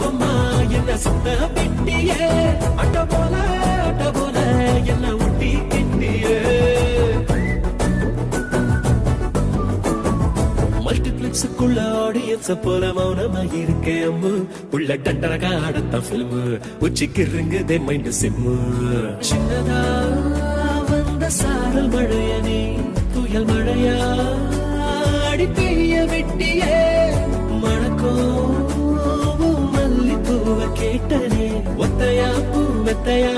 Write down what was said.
பொம்மா என்ன சுத்த பிட்டியே அட்ட போல என்ன ஊட்டி கிட்டியே மல்டிபிளெக்ஸுக்குள்ள ஆடியன்ஸ போல மௌனமாக இருக்கேன் அம்மு உள்ள டண்டரகா அடுத்த பிலிம் உச்சிக்கு இருங்குதே மைண்ட் சிம்மு சின்னதா வந்த சாரல் மழையனே புயல் மழையா அடி பெய்ய வெட்டியே மணக்கோ மல்லிப்பூவ கேட்டனே ஒத்தையா பூ மெத்தையா